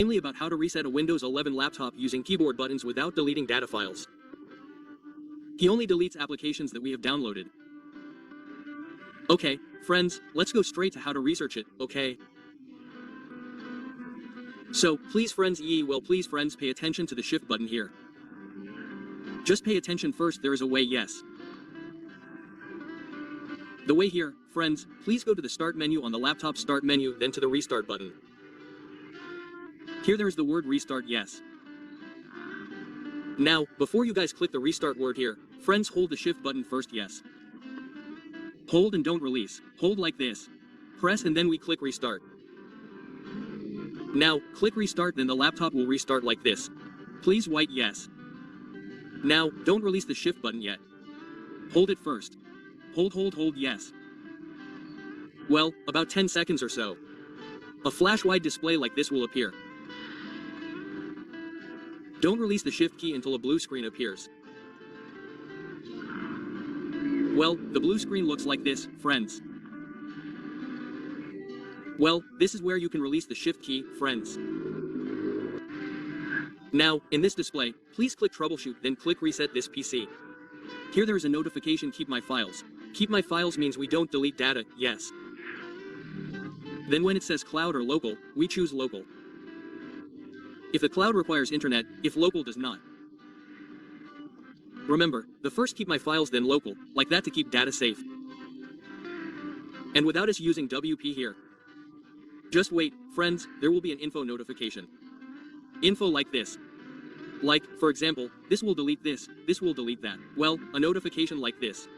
Mainly about how to reset a Windows 11 laptop using keyboard buttons without deleting data files. He only deletes applications that we have downloaded. Okay, friends, let's go straight to how to research it, okay? So, please friends pay attention to the shift button here. Just pay attention first, there is a way, yes. The way here, friends, please go to the start menu on the laptop start menu, then to the restart button. Here there is the word restart, yes. Now, before you guys click the restart word here, friends, hold the shift button first, yes. Hold and don't release. Hold like this. Press and then we click restart. Now, click restart, then the laptop will restart like this. Please wait, yes. Now, don't release the shift button yet. Hold it first. Hold, yes. Well, about 10 seconds or so. A flash-wide display like this will appear. Don't release the shift key until a blue screen appears. Well, the blue screen looks like this, friends. Well, this is where you can release the shift key, friends. Now, in this display, please click troubleshoot, then click reset this PC. Here there is a notification, keep my files. Keep my files means we don't delete data, yes. Then when it says cloud or local, we choose local. If the cloud requires internet, if local does not. Remember, the first keep my files then local, like that to keep data safe. And without us using WP here. Just wait, friends, there will be an info notification. Info like this. Like, for example, this will delete this will delete that. Well, a notification like this.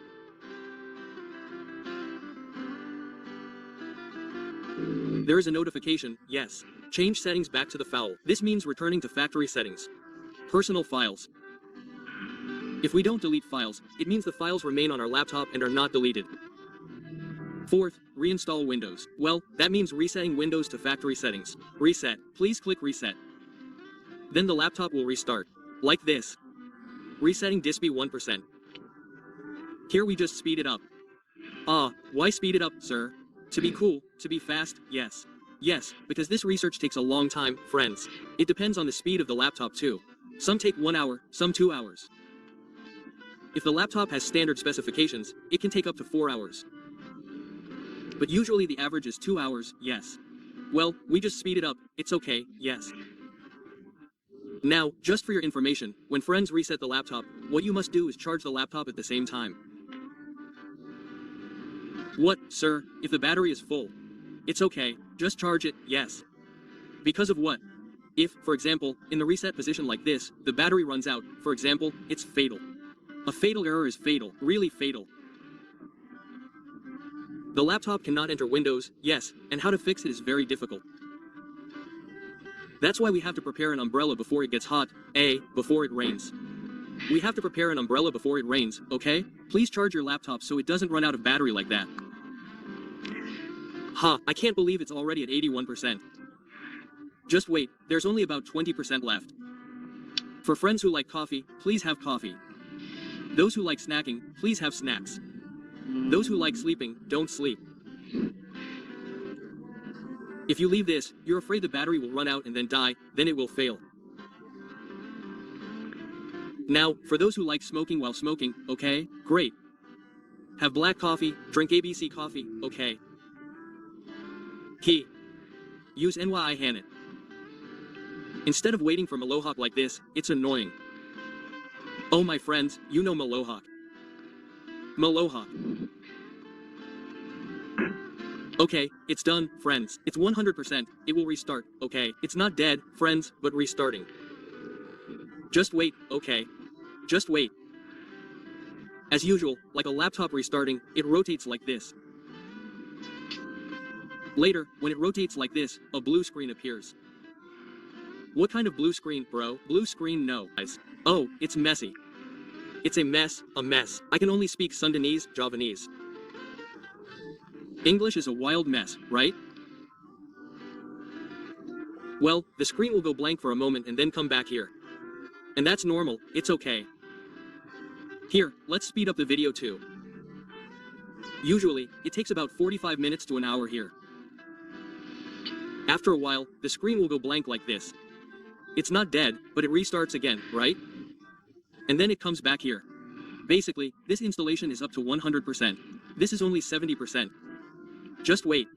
There is a notification, yes. Change settings back to the foul. This means returning to factory settings. Personal files. If we don't delete files, it means the files remain on our laptop and are not deleted. Fourth, reinstall Windows. Well, that means resetting Windows to factory settings. Reset. Please click reset. Then the laptop will restart. Like this. Resetting disk 1%. Here we just speed it up. Why speed it up, sir? To be cool, to be fast, yes. Yes, because this research takes a long time, friends. It depends on the speed of the laptop too. Some take 1 hour, some 2 hours. If the laptop has standard specifications, it can take up to 4 hours. But usually the average is 2 hours, yes. Well, we just speed it up, it's okay, yes. Now, just for your information, when friends reset the laptop, what you must do is charge the laptop at the same time. What, sir, if the battery is full? It's okay, just charge it, yes. Because of what? If, for example, in the reset position like this, the battery runs out, for example, it's fatal. A fatal error is fatal, really fatal. The laptop cannot enter Windows, yes, and how to fix it is very difficult. That's why we have to prepare an umbrella before it gets hot, before it rains. We have to prepare an umbrella before it rains, okay? Please charge your laptop so it doesn't run out of battery like that. I can't believe it's already at 81%. Just wait, there's only about 20% left. For friends who like coffee, please have coffee. Those who like snacking, please have snacks. Those who like sleeping, don't sleep. If you leave this, you're afraid the battery will run out and then die, then it will fail. Now, for those who like smoking while smoking, okay, great. Have black coffee, drink ABC coffee, okay. Key. Use NYI Hanet. Instead of waiting for Malohawk like this, it's annoying. Oh my friends, you know Malohawk. Malohawk. Okay, it's done, friends. It's 100%, it will restart, okay. It's not dead, friends, but restarting. Just wait, okay. Just wait. As usual, like a laptop restarting, it rotates like this. Later, when it rotates like this, a blue screen appears. What kind of blue screen, bro? Blue screen, no. Oh, it's messy. It's a mess. I can only speak Sundanese, Javanese. English is a wild mess, right? Well, the screen will go blank for a moment and then come back here. And that's normal, it's okay. Here, let's speed up the video too. Usually, it takes about 45 minutes to an hour here. After a while, the screen will go blank like this. It's not dead, but it restarts again, right? And then it comes back here. Basically, this installation is up to 100%. This is only 70%. Just wait.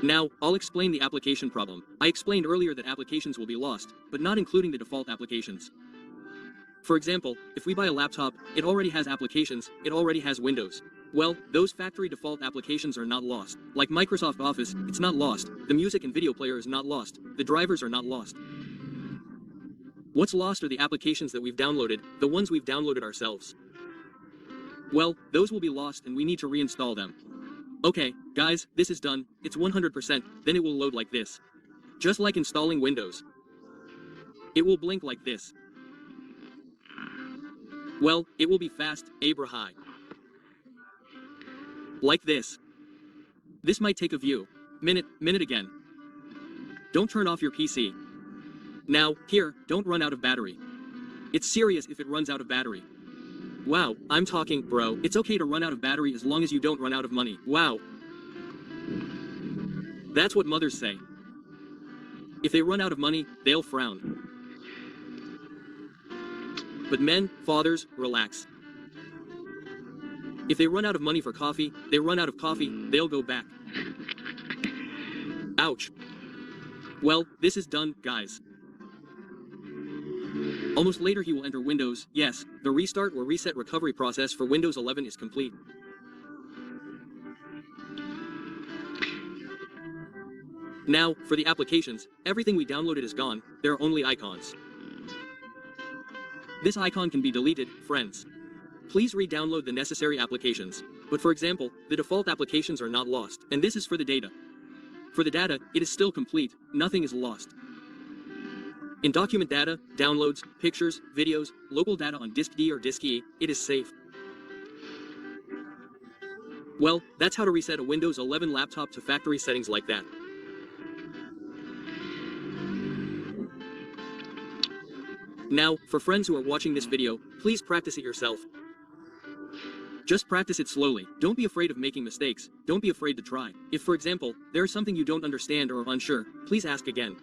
Now, I'll explain the application problem. I explained earlier that applications will be lost, but not including the default applications. For example, if we buy a laptop, it already has applications, it already has Windows. Well, those factory default applications are not lost. Like Microsoft Office, it's not lost. The music and video player is not lost. The drivers are not lost. What's lost are the applications that we've downloaded, the ones we've downloaded ourselves. Well, those will be lost and we need to reinstall them. Okay, guys, this is done, it's 100%, then it will load like this. Just like installing Windows. It will blink like this. Well, it will be fast, Abrahai. Like this. This might take a minute again. Don't turn off your PC. Now, here, don't run out of battery. It's serious if it runs out of battery. Wow, I'm talking, bro. It's okay to run out of battery as long as you don't run out of money. Wow. That's what mothers say. If they run out of money, they'll frown. But men, fathers, relax. If they run out of money for coffee, they run out of coffee, they'll go back. Ouch. Well, this is done, guys. Almost later he will enter Windows. Yes, the restart or reset recovery process for Windows 11 is complete. Now, for the applications, everything we downloaded is gone, there are only icons. This icon can be deleted, friends. Please re-download the necessary applications. But for example, the default applications are not lost, and this is for the data. For the data, it is still complete, nothing is lost. In document data, downloads, pictures, videos, local data on disk D or disk E, it is safe. Well, that's how to reset a Windows 11 laptop to factory settings like that. Now, for friends who are watching this video, please practice it yourself. Just practice it slowly. Don't be afraid of making mistakes. Don't be afraid to try. If, for example, there is something you don't understand or are unsure, please ask again.